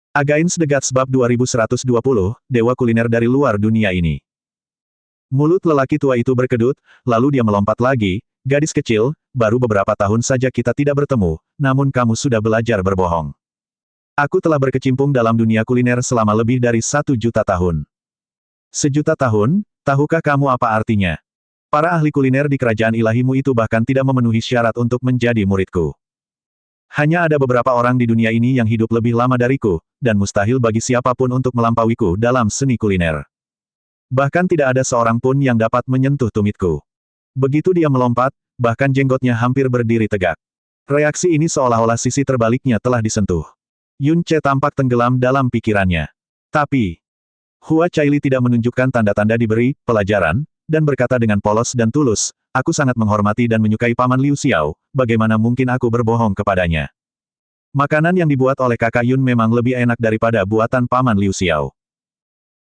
Against the Gods Bab 2120, Dewa Kuliner dari luar dunia ini. Mulut lelaki tua itu berkedut, lalu dia melompat lagi, gadis kecil, baru beberapa tahun saja kita tidak bertemu, namun kamu sudah belajar berbohong. Aku telah berkecimpung dalam dunia kuliner selama lebih dari 1 juta tahun. 1 juta tahun, tahukah kamu apa artinya? Para ahli kuliner di kerajaan ilahimu itu bahkan tidak memenuhi syarat untuk menjadi muridku. Hanya ada beberapa orang di dunia ini yang hidup lebih lama dariku, dan mustahil bagi siapapun untuk melampauiku dalam seni kuliner. Bahkan tidak ada seorang pun yang dapat menyentuh tumitku. Begitu dia melompat, bahkan jenggotnya hampir berdiri tegak. Reaksi ini seolah-olah sisi terbaliknya telah disentuh. Yun Ce tampak tenggelam dalam pikirannya. Tapi, Hua Caili tidak menunjukkan tanda-tanda diberi pelajaran, dan berkata dengan polos dan tulus, aku sangat menghormati dan menyukai Paman Liu Xiao, bagaimana mungkin aku berbohong kepadanya? Makanan yang dibuat oleh kakak Yun memang lebih enak daripada buatan Paman Liu Xiao.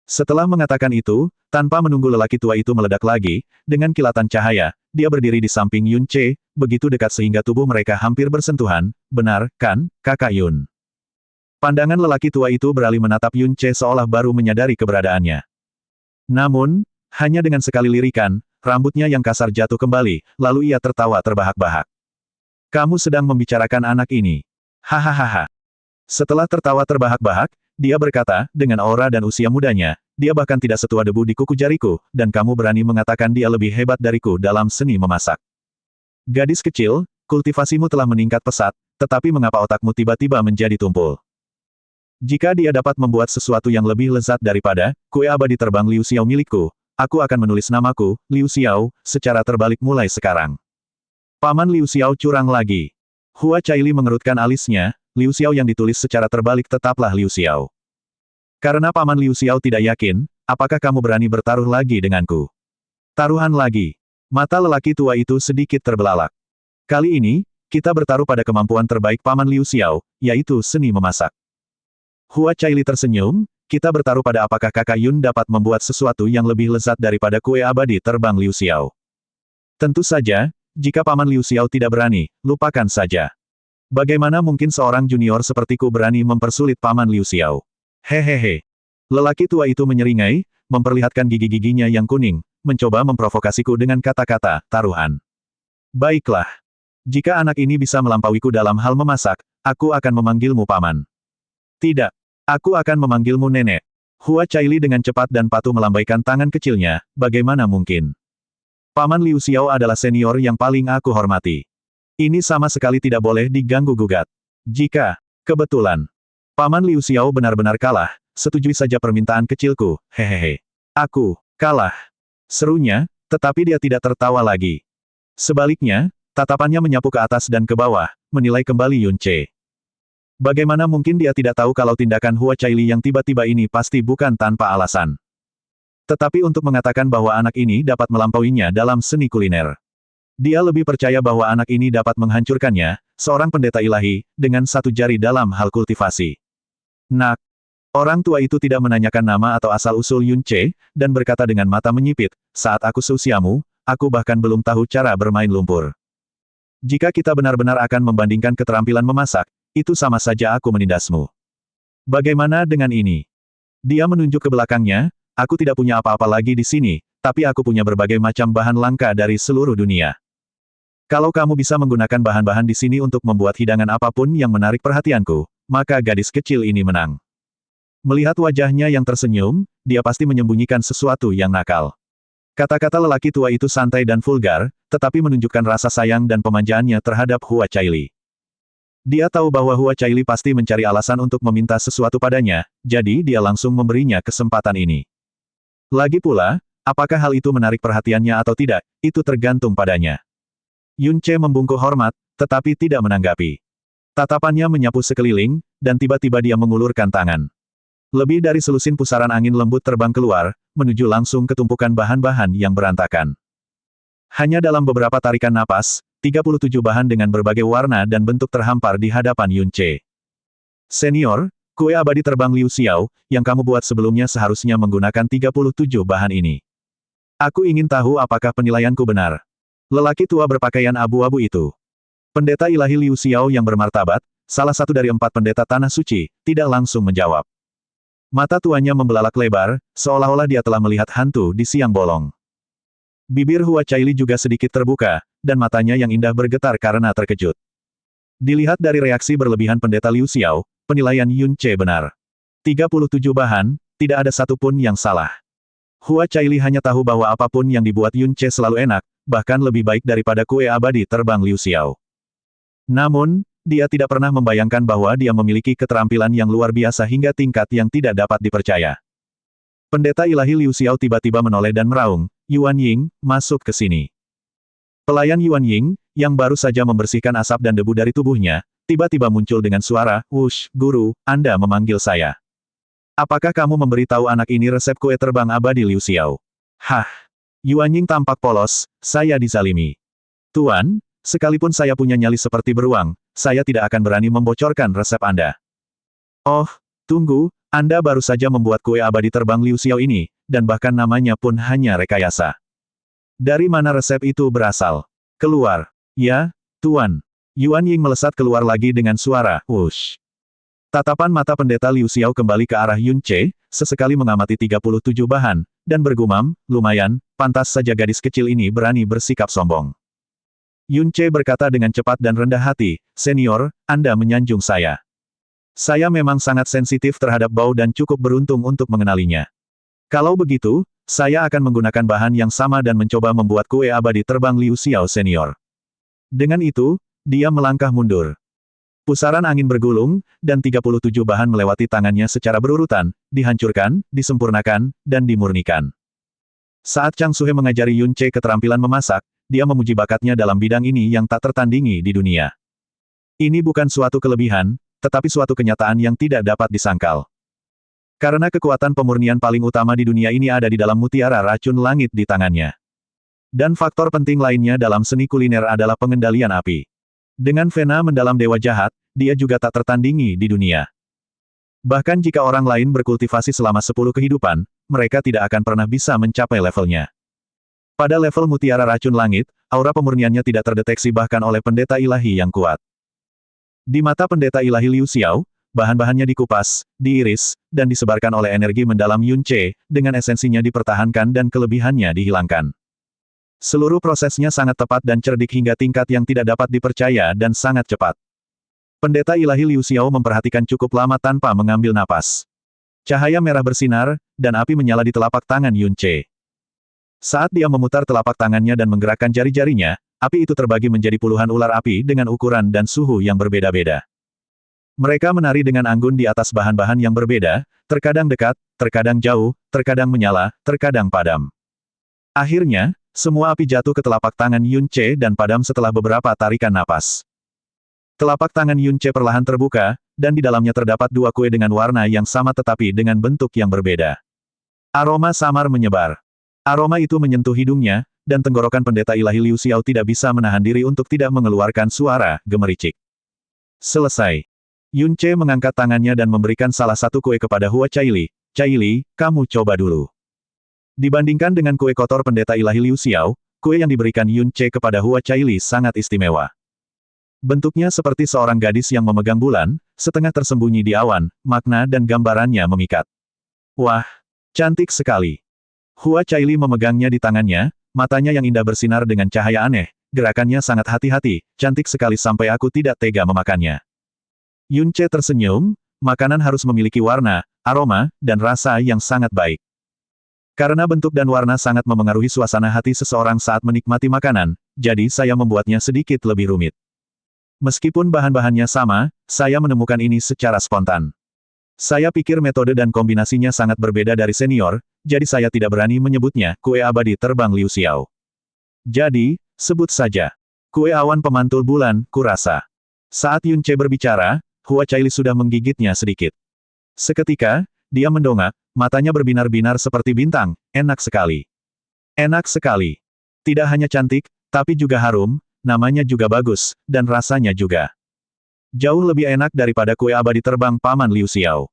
Setelah mengatakan itu, tanpa menunggu lelaki tua itu meledak lagi, dengan kilatan cahaya, dia berdiri di samping Yun Ce, begitu dekat sehingga tubuh mereka hampir bersentuhan, benar, kan, kakak Yun? Pandangan lelaki tua itu beralih menatap Yun Ce seolah baru menyadari keberadaannya. Namun, hanya dengan sekali lirikan, rambutnya yang kasar jatuh kembali, lalu ia tertawa terbahak-bahak. Kamu sedang membicarakan anak ini. Hahaha. Setelah tertawa terbahak-bahak, dia berkata, dengan aura dan usia mudanya, dia bahkan tidak setua debu di kuku jariku, dan kamu berani mengatakan dia lebih hebat dariku dalam seni memasak. Gadis kecil, kultivasimu telah meningkat pesat, tetapi mengapa otakmu tiba-tiba menjadi tumpul? Jika dia dapat membuat sesuatu yang lebih lezat daripada kue abadi terbang Liu Xiao milikku, aku akan menulis namaku, Liu Xiao, secara terbalik mulai sekarang. Paman Liu Xiao curang lagi. Hua Caili mengerutkan alisnya, Liu Xiao yang ditulis secara terbalik tetaplah Liu Xiao. Karena Paman Liu Xiao tidak yakin, apakah kamu berani bertaruh lagi denganku? Taruhan lagi. Mata lelaki tua itu sedikit terbelalak. Kali ini, kita bertaruh pada kemampuan terbaik Paman Liu Xiao, yaitu seni memasak. Hua Caili tersenyum, kita bertaruh pada apakah kakak Yun dapat membuat sesuatu yang lebih lezat daripada kue abadi terbang Liu Xiao. Tentu saja, jika Paman Liu Xiao tidak berani, lupakan saja. Bagaimana mungkin seorang junior sepertiku berani mempersulit Paman Liu Xiao? Hehehe. Lelaki tua itu menyeringai, memperlihatkan gigi-giginya yang kuning, mencoba memprovokasiku dengan kata-kata, taruhan. Baiklah. Jika anak ini bisa melampauiku dalam hal memasak, aku akan memanggilmu Paman. Tidak. Aku akan memanggilmu Nenek. Hua Caili dengan cepat dan patuh melambaikan tangan kecilnya, bagaimana mungkin? Paman Liu Xiao adalah senior yang paling aku hormati. Ini sama sekali tidak boleh diganggu-gugat. Jika, kebetulan, Paman Liu Xiao benar-benar kalah, setujui saja permintaan kecilku, hehehe. Aku, kalah. Serunya, tetapi dia tidak tertawa lagi. Sebaliknya, tatapannya menyapu ke atas dan ke bawah, menilai kembali Yun Ce. Bagaimana mungkin dia tidak tahu kalau tindakan Hua Caili yang tiba-tiba ini pasti bukan tanpa alasan. Tetapi untuk mengatakan bahwa anak ini dapat melampauinya dalam seni kuliner. Dia lebih percaya bahwa anak ini dapat menghancurkannya, seorang pendeta ilahi, dengan satu jari dalam hal kultivasi. Nak. Orang tua itu tidak menanyakan nama atau asal-usul Yun Ce, dan berkata dengan mata menyipit, saat aku seusiamu, aku bahkan belum tahu cara bermain lumpur. Jika kita benar-benar akan membandingkan keterampilan memasak, itu sama saja aku menindasmu. Bagaimana dengan ini? Dia menunjuk ke belakangnya, aku tidak punya apa-apa lagi di sini, tapi aku punya berbagai macam bahan langka dari seluruh dunia. Kalau kamu bisa menggunakan bahan-bahan di sini untuk membuat hidangan apapun yang menarik perhatianku, maka gadis kecil ini menang. Melihat wajahnya yang tersenyum, dia pasti menyembunyikan sesuatu yang nakal. Kata-kata lelaki tua itu santai dan vulgar, tetapi menunjukkan rasa sayang dan pemanjaannya terhadap Hua Caili. Dia tahu bahwa Hua Caili pasti mencari alasan untuk meminta sesuatu padanya, jadi dia langsung memberinya kesempatan ini. Lagi pula, apakah hal itu menarik perhatiannya atau tidak, itu tergantung padanya. Yun Ce membungkuk hormat, tetapi tidak menanggapi. Tatapannya menyapu sekeliling, dan tiba-tiba dia mengulurkan tangan. Lebih dari selusin pusaran angin lembut terbang keluar, menuju langsung ke tumpukan bahan-bahan yang berantakan. Hanya dalam beberapa tarikan napas, 37 bahan dengan berbagai warna dan bentuk terhampar di hadapan Yun Ce. Senior, kue abadi terbang Liu Xiao, yang kamu buat sebelumnya seharusnya menggunakan 37 bahan ini. Aku ingin tahu apakah penilaianku benar. Lelaki tua berpakaian abu-abu itu. Pendeta ilahi Liu Xiao yang bermartabat, salah satu dari 4 pendeta Tanah Suci, tidak langsung menjawab. Mata tuanya membelalak lebar, seolah-olah dia telah melihat hantu di siang bolong. Bibir Hua Caili juga sedikit terbuka, dan matanya yang indah bergetar karena terkejut. Dilihat dari reaksi berlebihan pendeta Liu Xiao, penilaian Yun Ce benar. 37 bahan, tidak ada satupun yang salah. Hua Caili hanya tahu bahwa apapun yang dibuat Yun Ce selalu enak, bahkan lebih baik daripada kue abadi terbang Liu Xiao. Namun, dia tidak pernah membayangkan bahwa dia memiliki keterampilan yang luar biasa hingga tingkat yang tidak dapat dipercaya. Pendeta ilahi Liu Xiao tiba-tiba menoleh dan meraung, Yuan Ying, masuk ke sini. Pelayan Yuan Ying, yang baru saja membersihkan asap dan debu dari tubuhnya, tiba-tiba muncul dengan suara, "Wush, guru, Anda memanggil saya. Apakah kamu memberitahu anak ini resep kue terbang abadi Liu Xiao?" Hah! Yuan Ying tampak polos, "Saya dizalimi. Tuan, sekalipun saya punya nyali seperti beruang, saya tidak akan berani membocorkan resep Anda." "Oh, tunggu, Anda baru saja membuat kue abadi terbang Liu Xiao ini, dan bahkan namanya pun hanya rekayasa. Dari mana resep itu berasal? Keluar." "Ya, Tuan." Yuan Ying melesat keluar lagi dengan suara, "Wush." Tatapan mata pendeta Liu Xiao kembali ke arah Yun Ce, sesekali mengamati 37 bahan, dan bergumam, "Lumayan, pantas saja gadis kecil ini berani bersikap sombong." Yun Ce berkata dengan cepat dan rendah hati, "Senior, Anda menyanjung saya. Saya memang sangat sensitif terhadap bau dan cukup beruntung untuk mengenalinya. Kalau begitu, saya akan menggunakan bahan yang sama dan mencoba membuat kue abadi terbang Liu Xiao senior." Dengan itu, dia melangkah mundur. Pusaran angin bergulung, dan 37 bahan melewati tangannya secara berurutan, dihancurkan, disempurnakan, dan dimurnikan. Saat Chang Suhe mengajari Yun Ce keterampilan memasak, dia memuji bakatnya dalam bidang ini yang tak tertandingi di dunia. Ini bukan suatu kelebihan, tetapi suatu kenyataan yang tidak dapat disangkal. Karena kekuatan pemurnian paling utama di dunia ini ada di dalam mutiara racun langit di tangannya. Dan faktor penting lainnya dalam seni kuliner adalah pengendalian api. Dengan vena mendalam dewa jahat, dia juga tak tertandingi di dunia. Bahkan jika orang lain berkultivasi selama 10 kehidupan, mereka tidak akan pernah bisa mencapai levelnya. Pada level mutiara racun langit, aura pemurniannya tidak terdeteksi bahkan oleh pendeta ilahi yang kuat. Di mata pendeta ilahi Liu Xiao, bahan-bahannya dikupas, diiris, dan disebarkan oleh energi mendalam Yun Ce, dengan esensinya dipertahankan dan kelebihannya dihilangkan. Seluruh prosesnya sangat tepat dan cerdik hingga tingkat yang tidak dapat dipercaya dan sangat cepat. Pendeta ilahi Liu Xiao memperhatikan cukup lama tanpa mengambil napas. Cahaya merah bersinar, dan api menyala di telapak tangan Yun Ce. Saat dia memutar telapak tangannya dan menggerakkan jari-jarinya, api itu terbagi menjadi puluhan ular api dengan ukuran dan suhu yang berbeda-beda. Mereka menari dengan anggun di atas bahan-bahan yang berbeda, terkadang dekat, terkadang jauh, terkadang menyala, terkadang padam. Akhirnya, semua api jatuh ke telapak tangan Yun Ce dan padam setelah beberapa tarikan napas. Telapak tangan Yun Ce perlahan terbuka, dan di dalamnya terdapat 2 kue dengan warna yang sama tetapi dengan bentuk yang berbeda. Aroma samar menyebar. Aroma itu menyentuh hidungnya, dan tenggorokan pendeta ilahi Liu Xiao tidak bisa menahan diri untuk tidak mengeluarkan suara gemericik. Selesai. Yun Ce mengangkat tangannya dan memberikan salah satu kue kepada Hua Caili. "Caili, kamu coba dulu." Dibandingkan dengan kue kotor pendeta ilahi Liu Xiao, kue yang diberikan Yun Ce kepada Hua Caili sangat istimewa. Bentuknya seperti seorang gadis yang memegang bulan, setengah tersembunyi di awan, makna dan gambarannya memikat. "Wah, cantik sekali." Hua Caili memegangnya di tangannya, matanya yang indah bersinar dengan cahaya aneh, gerakannya sangat hati-hati, "Cantik sekali sampai aku tidak tega memakannya." Yun Ce tersenyum, makanan harus memiliki warna, aroma, dan rasa yang sangat baik. Karena bentuk dan warna sangat memengaruhi suasana hati seseorang saat menikmati makanan, jadi saya membuatnya sedikit lebih rumit. Meskipun bahan-bahannya sama, saya menemukan ini secara spontan. Saya pikir metode dan kombinasinya sangat berbeda dari senior, jadi saya tidak berani menyebutnya kue abadi terbang Liu Xiao. Jadi, sebut saja. Kue awan pemantul bulan, kurasa. Saat Yun Ce berbicara, Hua Caili sudah menggigitnya sedikit. Seketika, dia mendongak, matanya berbinar-binar seperti bintang, "Enak sekali. Enak sekali. Tidak hanya cantik, tapi juga harum, namanya juga bagus, dan rasanya juga. Jauh lebih enak daripada kue abadi terbang Paman Liu Xiao."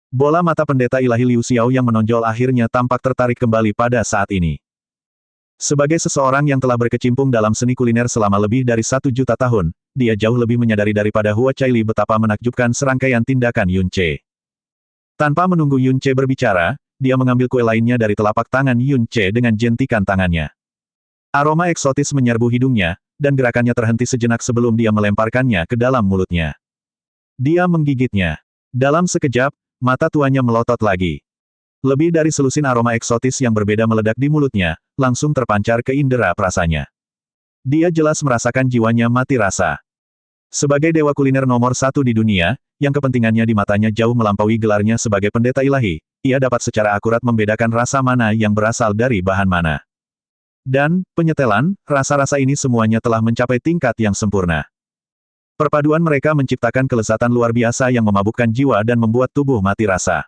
Bola mata pendeta ilahi Liu Xiao yang menonjol akhirnya tampak tertarik kembali pada saat ini. Sebagai seseorang yang telah berkecimpung dalam seni kuliner selama lebih dari 1 juta tahun, dia jauh lebih menyadari daripada Hua Caili betapa menakjubkan serangkaian tindakan Yun Ce. Tanpa menunggu Yun Ce berbicara, dia mengambil kue lainnya dari telapak tangan Yun Ce dengan jentikan tangannya. Aroma eksotis menyerbu hidungnya, dan gerakannya terhenti sejenak sebelum dia melemparkannya ke dalam mulutnya. Dia menggigitnya. Dalam sekejap, mata tuanya melotot lagi. Lebih dari selusin aroma eksotis yang berbeda meledak di mulutnya, langsung terpancar ke indera perasanya. Dia jelas merasakan jiwanya mati rasa. Sebagai dewa kuliner nomor 1 di dunia, yang kepentingannya di matanya jauh melampaui gelarnya sebagai pendeta ilahi, ia dapat secara akurat membedakan rasa mana yang berasal dari bahan mana. Dan, penyetelan, rasa-rasa ini semuanya telah mencapai tingkat yang sempurna. Perpaduan mereka menciptakan kelezatan luar biasa yang memabukkan jiwa dan membuat tubuh mati rasa.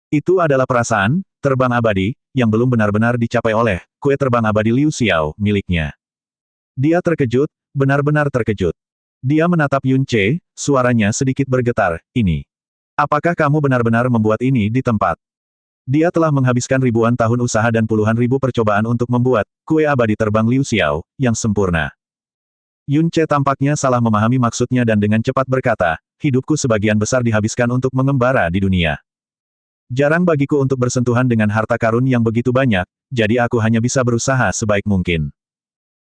Itu adalah perasaan, terbang abadi, yang belum benar-benar dicapai oleh kue terbang abadi Liu Xiao, miliknya. Dia terkejut, benar-benar terkejut. Dia menatap Yun Ce, suaranya sedikit bergetar, ini. Apakah kamu benar-benar membuat ini di tempat? Dia telah menghabiskan ribuan tahun usaha dan puluhan ribu percobaan untuk membuat kue abadi terbang Liu Xiao, yang sempurna. Yun Ce tampaknya salah memahami maksudnya dan dengan cepat berkata, hidupku sebagian besar dihabiskan untuk mengembara di dunia. Jarang bagiku untuk bersentuhan dengan harta karun yang begitu banyak, jadi aku hanya bisa berusaha sebaik mungkin.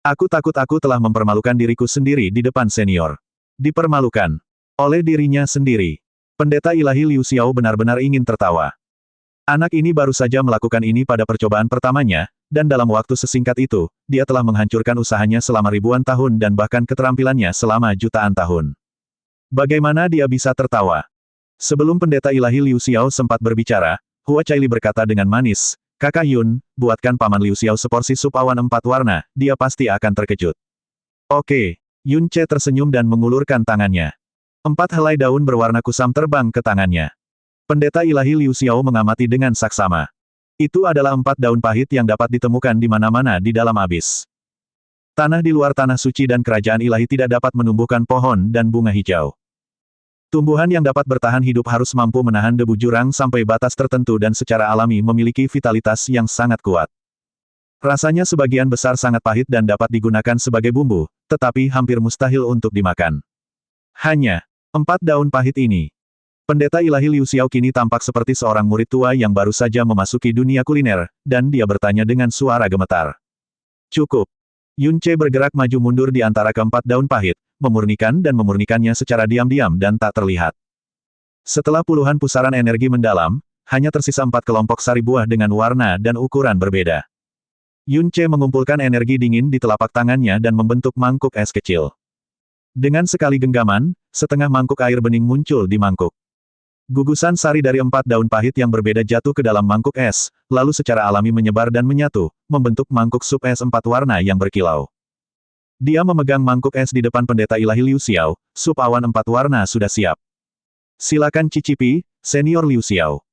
Aku takut aku telah mempermalukan diriku sendiri di depan senior. Dipermalukan oleh dirinya sendiri. Pendeta ilahi Liu Xiao benar-benar ingin tertawa. Anak ini baru saja melakukan ini pada percobaan pertamanya, dan dalam waktu sesingkat itu, dia telah menghancurkan usahanya selama ribuan tahun dan bahkan keterampilannya selama jutaan tahun. Bagaimana dia bisa tertawa? Sebelum pendeta ilahi Liu Xiao sempat berbicara, Hua Caili berkata dengan manis, Kakak Yun, buatkan Paman Liu Xiao seporsi sup awan 4 warna, dia pasti akan terkejut. Oke. Yun Ce tersenyum dan mengulurkan tangannya. 4 helai daun berwarna kusam terbang ke tangannya. Pendeta ilahi Liu Xiao mengamati dengan saksama. Itu adalah 4 daun pahit yang dapat ditemukan di mana-mana di dalam abis. Tanah di luar tanah suci dan kerajaan ilahi tidak dapat menumbuhkan pohon dan bunga hijau. Tumbuhan yang dapat bertahan hidup harus mampu menahan debu jurang sampai batas tertentu dan secara alami memiliki vitalitas yang sangat kuat. Rasanya sebagian besar sangat pahit dan dapat digunakan sebagai bumbu, tetapi hampir mustahil untuk dimakan. Hanya 4 daun pahit ini. Pendeta ilahi Liu Xiao kini tampak seperti seorang murid tua yang baru saja memasuki dunia kuliner, dan dia bertanya dengan suara gemetar. Cukup. Yun Ce bergerak maju mundur di antara keempat daun pahit, memurnikan dan memurnikannya secara diam-diam dan tak terlihat. Setelah puluhan pusaran energi mendalam, hanya tersisa 4 kelompok sari buah dengan warna dan ukuran berbeda. Yun Ce mengumpulkan energi dingin di telapak tangannya dan membentuk mangkuk es kecil. Dengan sekali genggaman, setengah mangkuk air bening muncul di mangkuk. Gugusan sari dari 4 daun pahit yang berbeda jatuh ke dalam mangkuk es, lalu secara alami menyebar dan menyatu, membentuk mangkuk sup es 4 warna yang berkilau. Dia memegang mangkuk es di depan pendeta ilahi Liu Xiao, sup awan 4 warna sudah siap. Silakan cicipi, senior Liu Xiao.